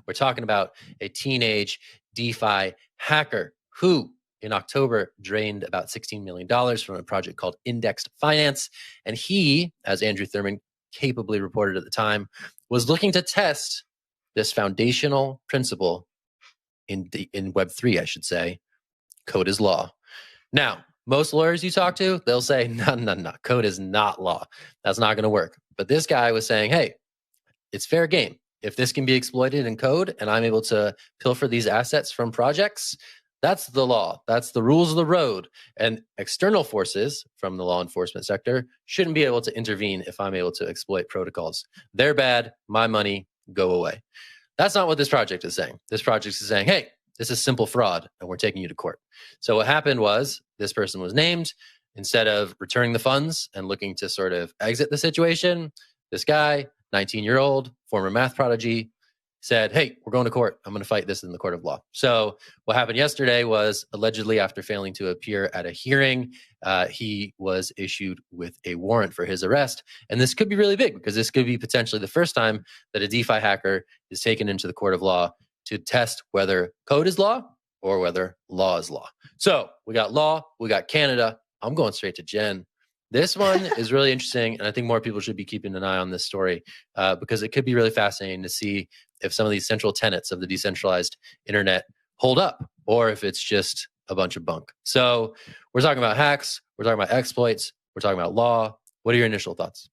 We're talking about a teenage DeFi hacker who in October drained about $16 million from a project called Indexed Finance. And he, as Andrew Thurman capably reported at the time, was looking to test this foundational principle in Web3, I should say. Code is law. Now, most lawyers you talk to, they'll say, no, code is not law. That's not going to work. But this guy was saying, hey, it's fair game. If this can be exploited in code and I'm able to pilfer these assets from projects, that's the law. That's the rules of the road. And external forces from the law enforcement sector shouldn't be able to intervene if I'm able to exploit protocols. They're bad. My money, go away. That's not what this project is saying. This project is saying, hey, this is simple fraud and we're taking you to court. So what happened was this person was named. Instead of returning the funds and looking to sort of exit the situation, this guy, 19-year-old, former math prodigy, said, hey, we're going to court. I'm going to fight this in the court of law. So what happened yesterday was allegedly after failing to appear at a hearing, he was issued with a warrant for his arrest. And this could be really big because this could be potentially the first time that a DeFi hacker is taken into the court of law to test whether code is law or whether law is law. So we got law, we got Canada. I'm going straight to Jen. This one is really interesting, and I think more people should be keeping an eye on this story because it could be really fascinating to see if some of these central tenets of the decentralized internet hold up or if it's just a bunch of bunk. So we're talking about hacks, we're talking about exploits, we're talking about law. What are your initial thoughts?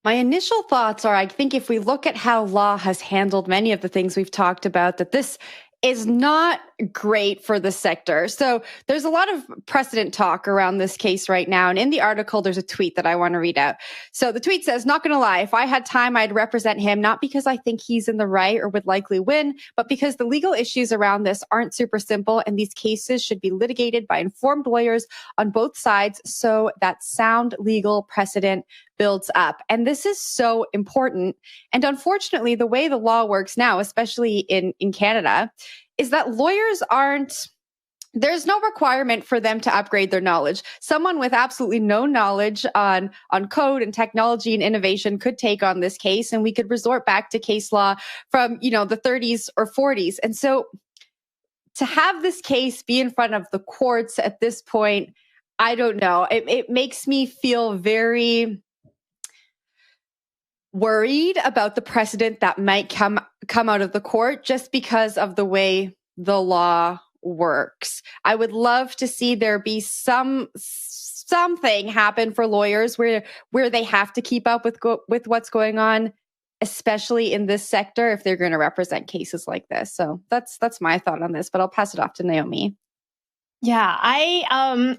My initial thoughts are, I think if we look at how law has handled many of the things we've talked about, that this is not great for the sector. So there's a lot of precedent talk around this case right now. And in the article, there's a tweet that I want to read out. So the tweet says, not going to lie, if I had time, I'd represent him, not because I think he's in the right or would likely win, but because the legal issues around this aren't super simple. And these cases should be litigated by informed lawyers on both sides so that sound legal precedent builds up. And this is so important. And unfortunately, the way the law works now, especially in Canada, is that lawyers there's no requirement for them to upgrade their knowledge. Someone with absolutely no knowledge on code and technology and innovation could take on this case, and we could resort back to case law from, the 30s or 40s. And so to have this case be in front of the courts at this point, I don't know. It makes me feel very worried about the precedent that might come out of the court just because of the way the law works. I would love to see there be something happen for lawyers where they have to keep up with what's going on, especially in this sector, if they're going to represent cases like this. So that's my thought on this, but I'll pass it off to Naomi. Yeah, I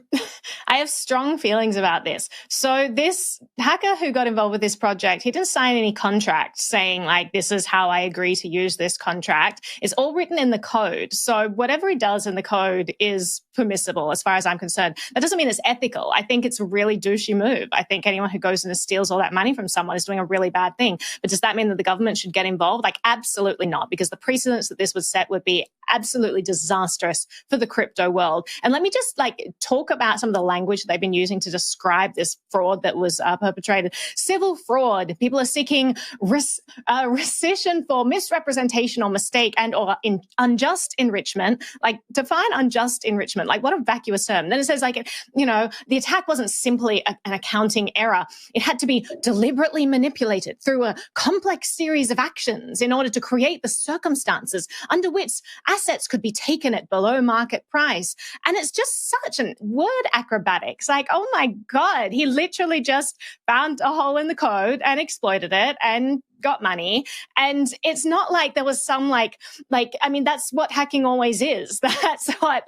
have strong feelings about this. So this hacker who got involved with this project, he didn't sign any contract saying like, this is how I agree to use this contract. It's all written in the code. So whatever he does in the code is permissible as far as I'm concerned. That doesn't mean it's ethical. I think it's a really douchey move. I think anyone who goes and steals all that money from someone is doing a really bad thing. But does that mean that the government should get involved? Like, absolutely not, because the precedents that this would set would be absolutely disastrous for the crypto world. And let me just talk about some of the language they've been using to describe this fraud that was perpetrated. Civil fraud. People are seeking rescission for misrepresentation or mistake and or unjust enrichment. Like, define unjust enrichment. Like, what a vacuous term. Then it says the attack wasn't simply an accounting error. It had to be deliberately manipulated through a complex series of actions in order to create the circumstances under which assets could be taken at below market price. And it's just such a word acrobatics. Like, oh my God, he literally just found a hole in the code and exploited it and got money. And it's not like there was some that's what hacking always is. That's what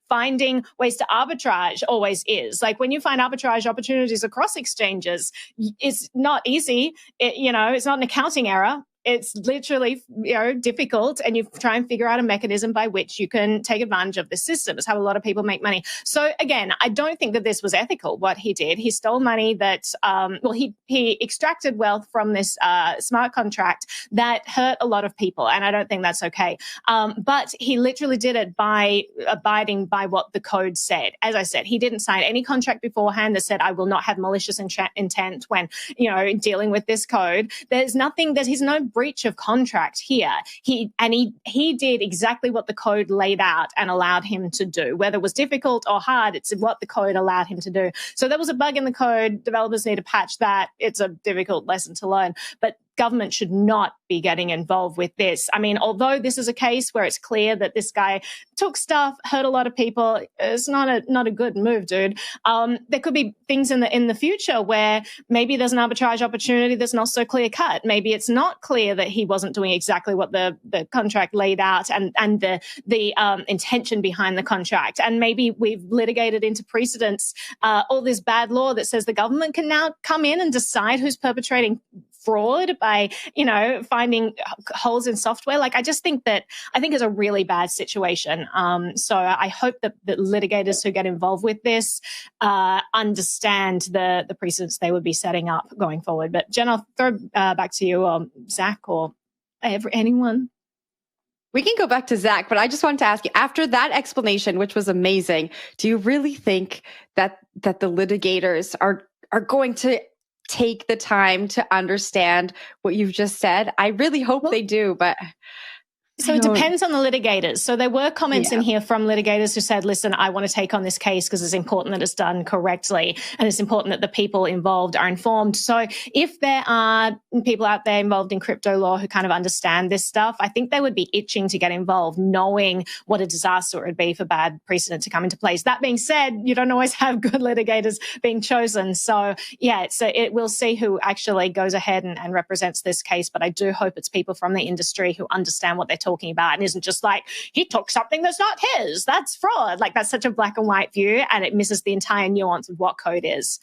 finding ways to arbitrage always is. Like, when you find arbitrage opportunities across exchanges, it's not easy. It's not an accounting error. It's literally, difficult, and you try and figure out a mechanism by which you can take advantage of the system. It's how a lot of people make money. So again, I don't think that this was ethical, what he did. He stole money that, he extracted wealth from this smart contract that hurt a lot of people, and I don't think that's okay. But he literally did it by abiding by what the code said. As I said, he didn't sign any contract beforehand that said, I will not have malicious intent when, dealing with this code. He's no breach of contract here. He did exactly what the code laid out and allowed him to do. Whether it was difficult or hard, it's what the code allowed him to do. So there was a bug in the code. Developers need to patch that. It's a difficult lesson to learn. But government should not be getting involved with this. I mean, although this is a case where it's clear that this guy took stuff, hurt a lot of people, it's not a good move, dude. There could be things in the future where maybe there's an arbitrage opportunity that's not so clear cut. Maybe it's not clear that he wasn't doing exactly what the contract laid out and the intention behind the contract. And maybe we've litigated into precedents all this bad law that says the government can now come in and decide who's perpetrating fraud by, finding holes in software. Like, I think it's a really bad situation. So I hope that the litigators who get involved with this understand the precedents they would be setting up going forward. But Jen, I'll throw back to you, or Zach, or anyone. We can go back to Zach, but I just wanted to ask you, after that explanation, which was amazing, do you really think that the litigators are going to take the time to understand what you've just said? I really hope they do, but... So it depends on the litigators. So there were comments in here from litigators who said, listen, I want to take on this case because it's important that it's done correctly and it's important that the people involved are informed. So if there are people out there involved in crypto law who kind of understand this stuff, I think they would be itching to get involved, knowing what a disaster it would be for bad precedent to come into place. That being said, you don't always have good litigators being chosen. So we'll see who actually goes ahead and represents this case. But I do hope it's people from the industry who understand what they're talking about and isn't just like, he took something that's not his, that's fraud. Like, that's such a black and white view and it misses the entire nuance of what code is.